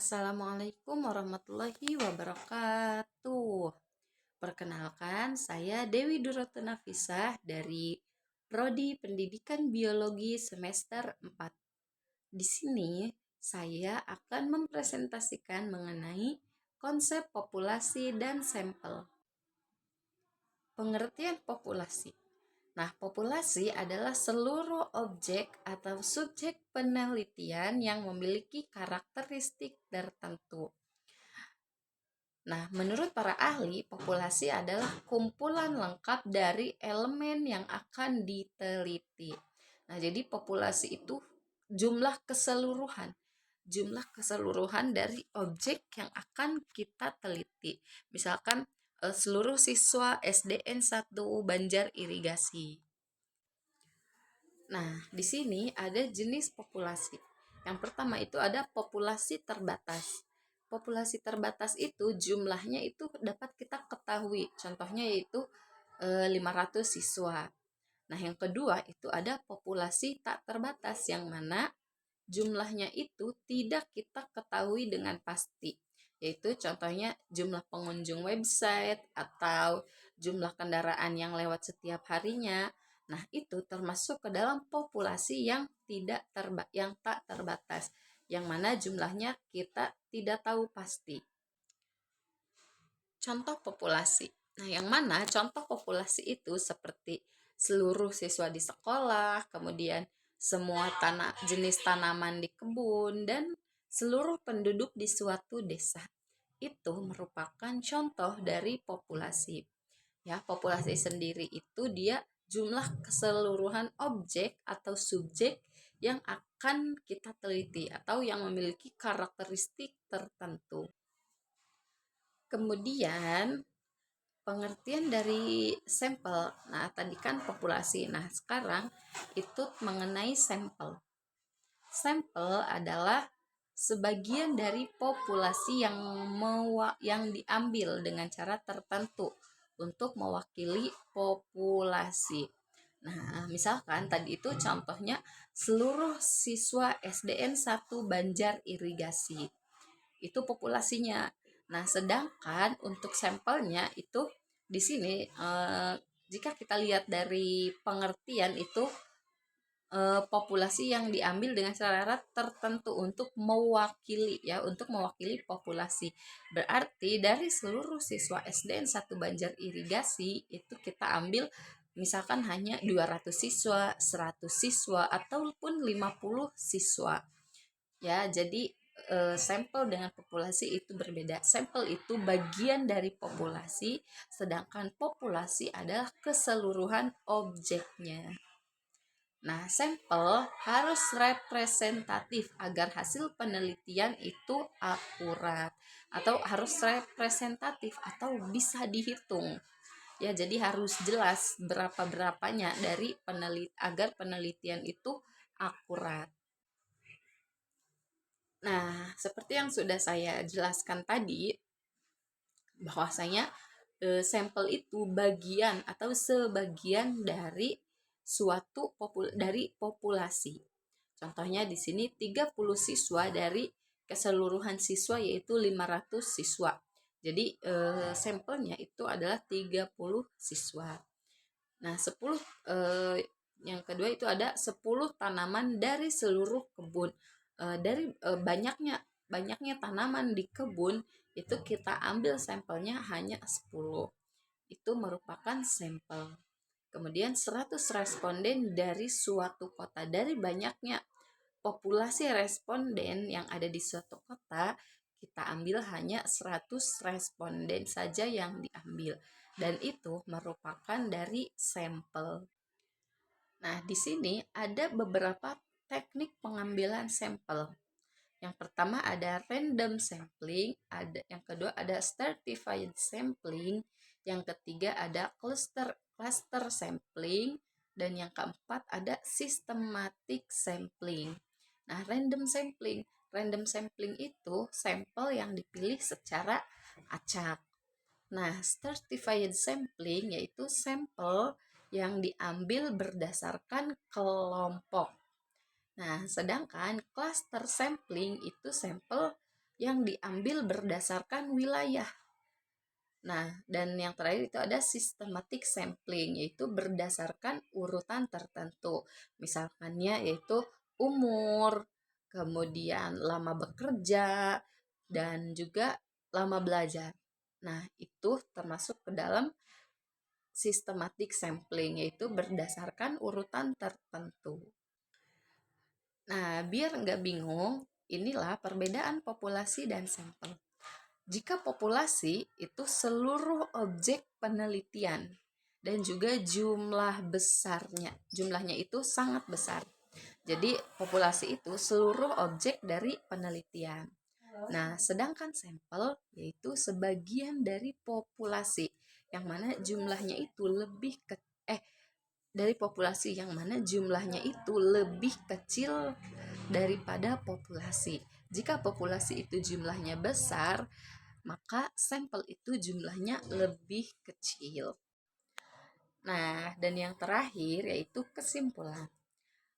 Assalamualaikum warahmatullahi wabarakatuh. Perkenalkan, saya Dewi Duroto Nafisah dari Prodi Pendidikan Biologi semester 4. Di sini saya akan mempresentasikan mengenai konsep populasi dan sampel. Pengertian populasi. Nah, populasi adalah seluruh objek atau subjek penelitian yang memiliki karakteristik tertentu. Nah, menurut para ahli, populasi adalah kumpulan lengkap dari elemen yang akan diteliti. Nah, jadi populasi itu jumlah keseluruhan. Jumlah keseluruhan dari objek yang akan kita teliti. Misalkan seluruh siswa SDN 1 Banjar Irigasi. Nah, di sini ada jenis populasi. Yang pertama itu ada populasi terbatas. Populasi terbatas itu jumlahnya itu dapat kita ketahui. Contohnya yaitu 500 siswa. Nah, yang kedua itu ada populasi tak terbatas yang mana jumlahnya itu tidak kita ketahui dengan pasti. Yaitu contohnya jumlah pengunjung website atau jumlah kendaraan yang lewat setiap harinya. Nah, itu termasuk ke dalam populasi yang yang tak terbatas, yang mana jumlahnya kita tidak tahu pasti. Contoh populasi. Nah, yang mana contoh populasi itu seperti seluruh siswa di sekolah, kemudian semua jenis tanaman di kebun, dan seluruh penduduk di suatu desa. Itu merupakan contoh dari populasi. Ya, populasi sendiri itu dia jumlah keseluruhan objek atau subjek yang akan kita teliti atau yang memiliki karakteristik tertentu. Kemudian pengertian dari sampel. Nah, tadi kan populasi. Nah, sekarang itu mengenai sampel. Sampel adalah sebagian dari populasi yang diambil dengan cara tertentu untuk mewakili populasi. Nah, misalkan tadi itu contohnya seluruh siswa SDN 1 Banjar Irigasi. Itu populasinya. Nah, sedangkan untuk sampelnya itu di sini jika kita lihat dari pengertian itu populasi yang diambil dengan syarat tertentu untuk mewakili populasi. Berarti dari seluruh siswa SDN 1 Banjar Irigasi itu kita ambil misalkan hanya 200 siswa, 100 siswa ataupun 50 siswa. Ya, jadi sampel dengan populasi itu berbeda. Sampel itu bagian dari populasi, sedangkan populasi adalah keseluruhan objeknya. Nah, sampel harus representatif agar hasil penelitian itu akurat atau harus representatif atau bisa dihitung. Ya, jadi harus jelas berapa-berapanya dari agar penelitian itu akurat. Nah, seperti yang sudah saya jelaskan tadi, bahwasanya sampel itu bagian atau sebagian dari dari populasi. Contohnya di sini 30 siswa dari keseluruhan siswa yaitu 500 siswa. Jadi sampelnya itu adalah 30 siswa. Nah, 10 yang kedua itu ada 10 tanaman dari seluruh kebun. Dari banyaknya tanaman di kebun itu kita ambil sampelnya hanya 10. Itu merupakan sampel. Kemudian 100 responden dari suatu kota. Dari banyaknya populasi responden yang ada di suatu kota, kita ambil hanya 100 responden saja yang diambil. Dan itu merupakan dari sampel. Nah, di sini ada beberapa teknik pengambilan sampel. Yang pertama ada random sampling, yang kedua ada stratified sampling, yang ketiga ada cluster sampling, dan yang keempat ada systematic sampling. Nah, random sampling itu sampel yang dipilih secara acak. Nah, stratified sampling yaitu sampel yang diambil berdasarkan kelompok. Nah, sedangkan cluster sampling itu sampel yang diambil berdasarkan wilayah. Nah, dan yang terakhir itu ada systematic sampling, yaitu berdasarkan urutan tertentu. Misalkannya yaitu umur, kemudian lama bekerja, dan juga lama belajar. Nah, itu termasuk ke dalam systematic sampling, yaitu berdasarkan urutan tertentu. Nah, biar nggak bingung, inilah perbedaan populasi dan sampel. Jika populasi itu seluruh objek penelitian dan juga jumlahnya itu sangat besar. Jadi populasi itu seluruh objek dari penelitian. Nah, sedangkan sampel yaitu sebagian dari populasi yang mana jumlahnya itu dari populasi yang mana jumlahnya itu lebih kecil daripada populasi. Jika populasi itu jumlahnya besar, maka sampel itu jumlahnya lebih kecil. Nah, dan yang terakhir yaitu kesimpulan.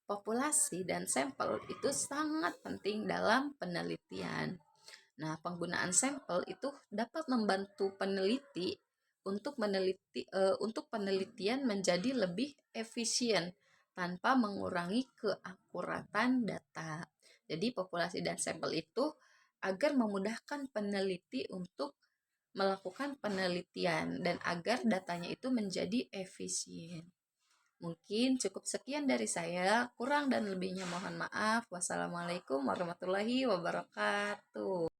Populasi dan sampel itu sangat penting dalam penelitian. Nah, penggunaan sampel itu dapat membantu peneliti untuk penelitian menjadi lebih efisien tanpa mengurangi keakuratan data. Jadi, populasi dan sampel itu agar memudahkan peneliti untuk melakukan penelitian dan agar datanya itu menjadi efisien. Mungkin cukup sekian dari saya, kurang dan lebihnya mohon maaf. Wassalamualaikum warahmatullahi wabarakatuh.